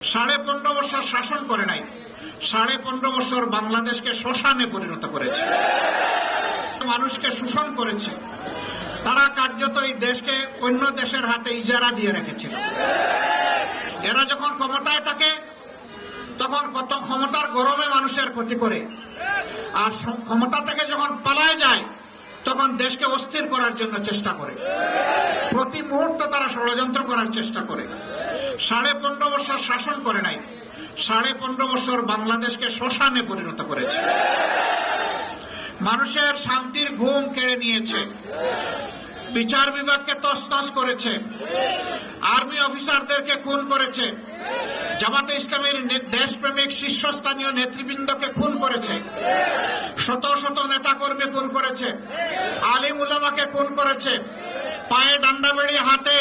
15.5 বছর শাসন করে নাই, 15.5 বছর বাংলাদেশকে শ্মশানে পরিণত করেছে, মানুষকে শোষণ করেছে। তারা কার্যত এই দেশকে অন্য দেশের হাতে ইজারা দিয়ে রেখেছিল। এরা যখন ক্ষমতায় থাকে তখন কত ক্ষমতার গরমে মানুষের ক্ষতি করে, আর ক্ষমতা থেকে যখন পালায় যায় তখন দেশকে অস্থির করার জন্য চেষ্টা করে। প্রতি মুহূর্তে তারা ষড়যন্ত্র করার চেষ্টা করে। 15.5 বছর শাসন করে নাই, 15.5 বছর বাংলাদেশকে শ্মশানে পরিণত করেছে। মানুষের শান্তির ঘুম কেড়ে নিয়েছে, বিচার বিভাগকে তছনছ করেছে, আর্মি অফিসারদেরকে খুন করেছে, জামাতে ইসলামের দেশপ্রেমিক শীর্ষস্থানীয় নেতৃবৃন্দকে খুন করেছে, শত শত নেতাকর্মী খুন করেছে, আলিম উলামাকে খুন করেছে, পায়ে ডান্ডা বেড়ি হাতে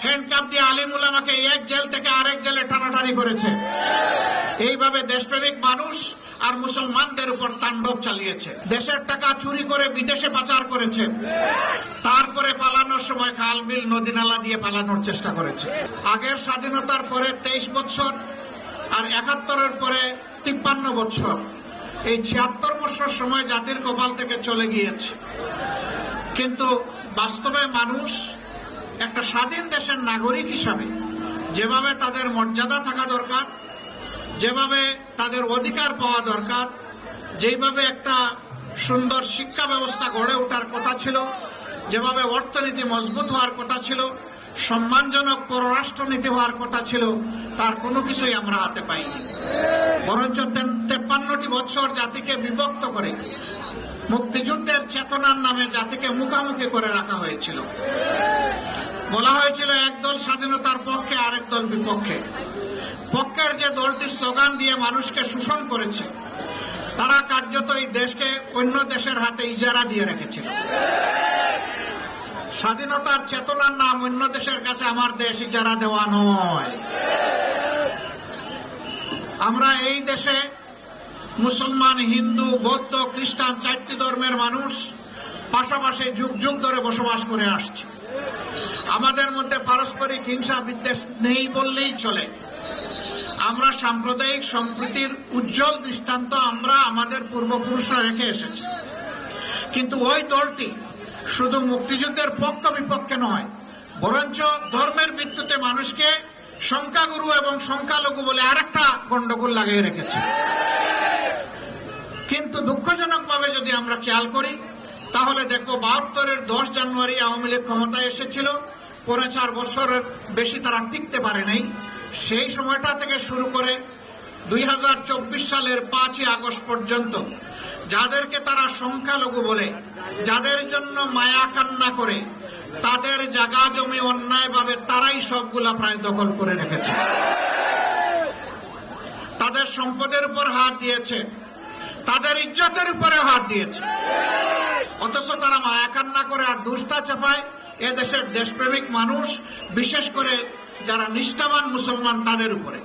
হ্যান্ডকাপ দিয়ে আলিম উলামাকে এক জেল থেকে আরেক জেলে টানাটানি করেছে। এইভাবে দেশপ্রেমিক মানুষ আর মুসলমানদের উপর তাণ্ডব চালিয়েছে। দেশের টাকা চুরি করে বিদেশে পাচার করেছে, তারপরে পালানোর সময় খাল বিল নদী নালা দিয়ে পালানোর চেষ্টা করেছে। আগের স্বাধীনতার পরে 23 বছর আর 71-এর পরে 53 বছর, এই 76 বছর সময় জাতির কপাল থেকে চলে গিয়েছে। কিন্তু বাস্তবে মানুষ একটা স্বাধীন দেশের নাগরিক হিসাবে যেভাবে তাদের মর্যাদা থাকা দরকার, যেভাবে তাদের অধিকার পাওয়া দরকার, যেভাবে একটা সুন্দর শিক্ষা ব্যবস্থা গড়ে ওঠার কথা ছিল, যেভাবে অর্থনীতি মজবুত হওয়ার কথা ছিল, সম্মানজনক পররাষ্ট্রনীতি হওয়ার কথা ছিল, তার কোনো কিছুই আমরা হাতে পাইনি। বরঞ্চ 53টি বছর জাতিকে বিভক্ত করে মুক্তিযুদ্ধের চেতনার নামে জাতিকে মুখামুখি করে রাখা হয়েছিল। বলা হয়েছিল এক দল স্বাধীনতার পক্ষে, আরেক দল বিপক্ষে। পক্ষের যে দলটি স্লোগান দিয়ে মানুষকে শোষণ করেছে, তারা কার্যত এই দেশকে অন্য দেশের হাতে ইজারা দিয়ে রেখেছিল। স্বাধীনতার চেতনার নাম অন্য দেশের কাছে আমার দেশ ইজারা দেওয়া নয়। আমরা এই দেশে মুসলমান, হিন্দু, বৌদ্ধ, খ্রিস্টান 4টি ধর্মের মানুষ পাশাপাশি যুগ যুগ ধরে বসবাস করে আসছে। আমাদের মধ্যে পারস্পরিক হিংসা বিদ্বেষ নেই বললেই চলে। আমরা সাম্প্রদায়িক সম্প্রীতির উজ্জ্বল দৃষ্টান্ত আমরা আমাদের পূর্বপুরুষরা রেখে এসেছি। কিন্তু ওই দলটি শুধু মুক্তিযুদ্ধের পক্ষ বিপক্ষে নয়, বরঞ্চ ধর্মের ভিত্তিতে মানুষকে সংখ্যাগুরু এবং সংখ্যালঘু বলে আরেকটা গন্ডগোল লাগিয়ে রেখেছে। কিন্তু দুঃখজনকভাবে যদি আমরা খেয়াল করি তাহলে দেখো 72-এর 10 জানুয়ারি আওয়ামী লীগ ক্ষমতায় এসেছিল, পরে 4 বছরের বেশি তারা টিকতে পারে নাই। সেই সময়টা থেকে শুরু করে 2024 সালের 5ই আগস্ট পর্যন্ত যাদেরকে তারা সংখ্যালঘু বলে, যাদের জন্য মায়া কান্না করে, তাদের জায়গা জমি অন্যায়ভাবে তারাই সবগুলা প্রায় দখল করে রেখেছে। তাদের সম্পদের উপর হাত দিয়েছে, তাদের ইজ্জতের উপরে হাত দিয়েছে। অথচ তারা মায়া কান্না করে আর দুষ্টা চাপায় এদেশের দেশপ্রেমিক মানুষ, বিশেষ করে যারা নিষ্ঠাবান মুসলমান, তাদের উপরে।